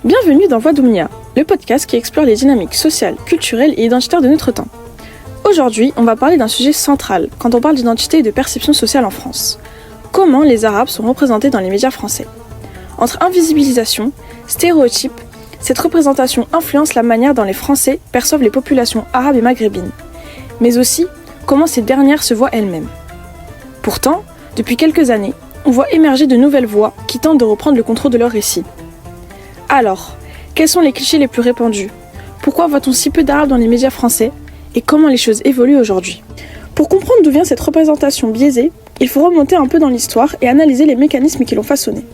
Bienvenue dans Voix d'Oumnia, le podcast qui explore les dynamiques sociales, culturelles et identitaires de notre temps. Aujourd'hui, on va parler d'un sujet central quand on parle d'identité et de perception sociale en France. Comment les Arabes sont représentés dans les médias français. Entre invisibilisation, stéréotypes, cette représentation influence la manière dont les Français perçoivent les populations arabes et maghrébines, mais aussi comment ces dernières se voient elles-mêmes. Pourtant, depuis quelques années, on voit émerger de nouvelles voix qui tentent de reprendre le contrôle de leur récit. Alors, quels sont les clichés les plus répandus? Pourquoi voit-on si peu d'Arabes dans les médias français? Et comment les choses évoluent aujourd'hui? Pour comprendre d'où vient cette représentation biaisée, il faut remonter un peu dans l'histoire et analyser les mécanismes qui l'ont façonnée.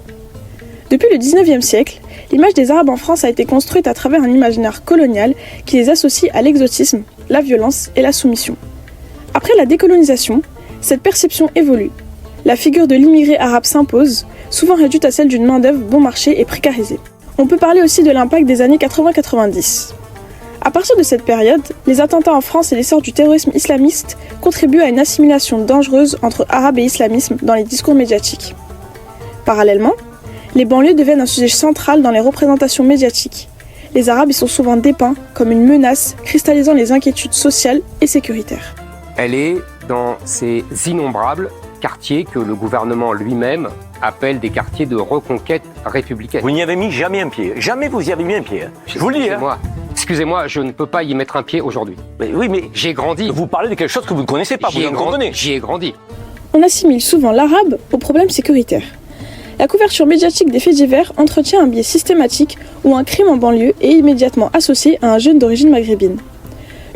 Depuis le 19e siècle, l'image des Arabes en France a été construite à travers un imaginaire colonial qui les associe à l'exotisme, la violence et la soumission. Après la décolonisation, cette perception évolue. La figure de l'immigré arabe s'impose, souvent réduite à celle d'une main-d'œuvre bon marché et précarisée. On peut parler aussi de l'impact des années 80-90. À partir de cette période, les attentats en France et l'essor du terrorisme islamiste contribuent à une assimilation dangereuse entre arabe et islamisme dans les discours médiatiques. Parallèlement, les banlieues deviennent un sujet central dans les représentations médiatiques. Les Arabes y sont souvent dépeints comme une menace cristallisant les inquiétudes sociales et sécuritaires. Elle est dans ces innombrables quartiers que le gouvernement lui-même appelle des quartiers de reconquête républicaine. Vous n'y avez mis jamais un pied. Jamais vous y avez mis un pied. Je vous le dis. Excusez-moi, je ne peux pas y mettre un pied aujourd'hui. Mais oui, mais j'ai grandi. Vous parlez de quelque chose que vous ne connaissez pas, vous en comprenez. J'y ai grandi. On assimile souvent l'arabe aux problèmes sécuritaires. La couverture médiatique des faits divers entretient un biais systématique où un crime en banlieue est immédiatement associé à un jeune d'origine maghrébine.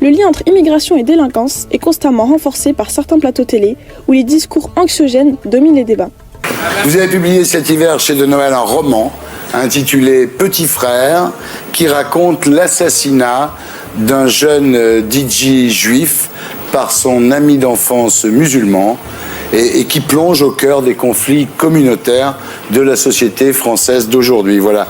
Le lien entre immigration et délinquance est constamment renforcé par certains plateaux télé où les discours anxiogènes dominent les débats. Vous avez publié cet hiver chez De Noël un roman intitulé Petit frère qui raconte l'assassinat d'un jeune DJ juif par son ami d'enfance musulman et qui plonge au cœur des conflits communautaires de la société française d'aujourd'hui. Voilà.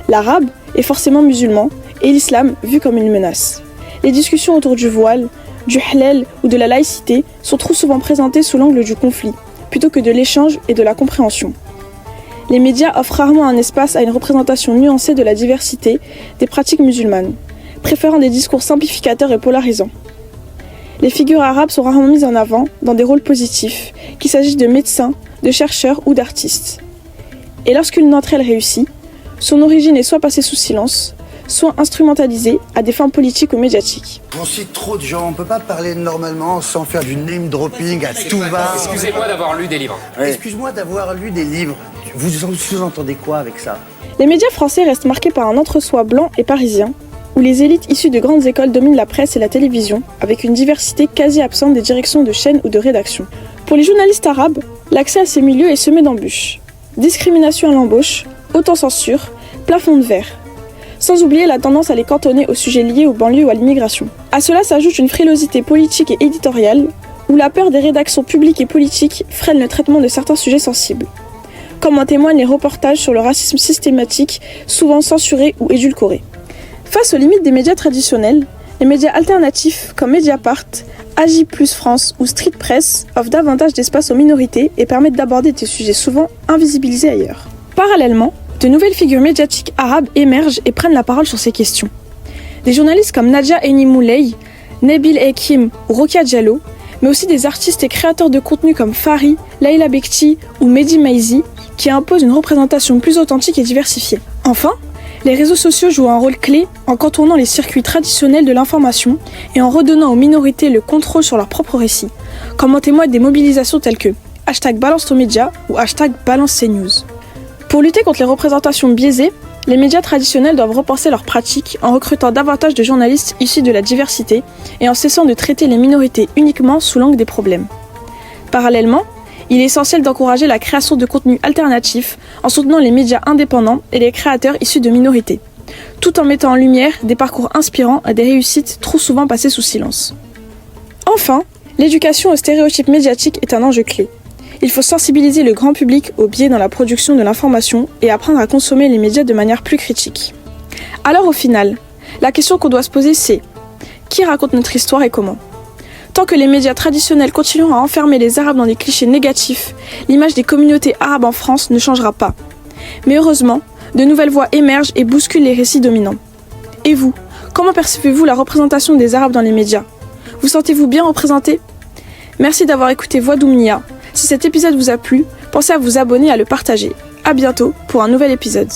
L'arabe est forcément musulman et l'islam vu comme une menace. Les discussions autour du voile, du halal ou de la laïcité sont trop souvent présentées sous l'angle du conflit, plutôt que de l'échange et de la compréhension. Les médias offrent rarement un espace à une représentation nuancée de la diversité des pratiques musulmanes, préférant des discours simplificateurs et polarisants. Les figures arabes sont rarement mises en avant dans des rôles positifs, qu'il s'agisse de médecins, de chercheurs ou d'artistes. Et lorsqu'une d'entre elles réussit, son origine est soit passée sous silence, soit instrumentalisée à des fins politiques ou médiatiques. On cite trop de gens, on peut pas parler normalement sans faire du name dropping à tout va. Excusez-moi d'avoir lu des livres. Ouais. Excuse-moi d'avoir lu des livres. Vous sous-entendez quoi avec ça? Les médias français restent marqués par un entre-soi blanc et parisien, où les élites issues de grandes écoles dominent la presse et la télévision, avec une diversité quasi absente des directions de chaînes ou de rédactions. Pour les journalistes arabes, l'accès à ces milieux est semé d'embûches. Discrimination à l'embauche, autocensure, plafond de verre. Sans oublier la tendance à les cantonner aux sujets liés aux banlieues ou à l'immigration. À cela s'ajoute une frilosité politique et éditoriale, où la peur des rédactions publiques et politiques freine le traitement de certains sujets sensibles. Comme en témoignent les reportages sur le racisme systématique, souvent censurés ou édulcorés. Face aux limites des médias traditionnels, les médias alternatifs comme Mediapart, AJ+ France ou Street Press offrent davantage d'espace aux minorités et permettent d'aborder des sujets souvent invisibilisés ailleurs. Parallèlement, de nouvelles figures médiatiques arabes émergent et prennent la parole sur ces questions. Des journalistes comme Nadia Eni Moulay, Nabil Hakim ou Rokia Diallo, mais aussi des artistes et créateurs de contenu comme Fari, Laila Bekti ou Mehdi Maizi, qui imposent une représentation plus authentique et diversifiée. Enfin, les réseaux sociaux jouent un rôle clé en contournant les circuits traditionnels de l'information et en redonnant aux minorités le contrôle sur leur propre récit, comme en témoignent des mobilisations telles que #BalanceTonMédia ou #BalanceCNews. Pour lutter contre les représentations biaisées, les médias traditionnels doivent repenser leurs pratiques en recrutant davantage de journalistes issus de la diversité et en cessant de traiter les minorités uniquement sous l'angle des problèmes. Parallèlement, il est essentiel d'encourager la création de contenus alternatifs en soutenant les médias indépendants et les créateurs issus de minorités, tout en mettant en lumière des parcours inspirants et des réussites trop souvent passées sous silence. Enfin, l'éducation aux stéréotypes médiatiques est un enjeu clé. Il faut sensibiliser le grand public aux biais dans la production de l'information et apprendre à consommer les médias de manière plus critique. Alors au final, la question qu'on doit se poser c'est « Qui raconte notre histoire et comment ?» Tant que les médias traditionnels continueront à enfermer les Arabes dans des clichés négatifs, l'image des communautés arabes en France ne changera pas. Mais heureusement, De nouvelles voix émergent et bousculent les récits dominants. Et vous, comment percevez-vous la représentation des Arabes dans les médias? Vous sentez-vous bien représenté? Merci d'avoir écouté Voix d'Oumnia. Si cet épisode vous a plu, pensez à vous abonner et à le partager. À bientôt pour un nouvel épisode.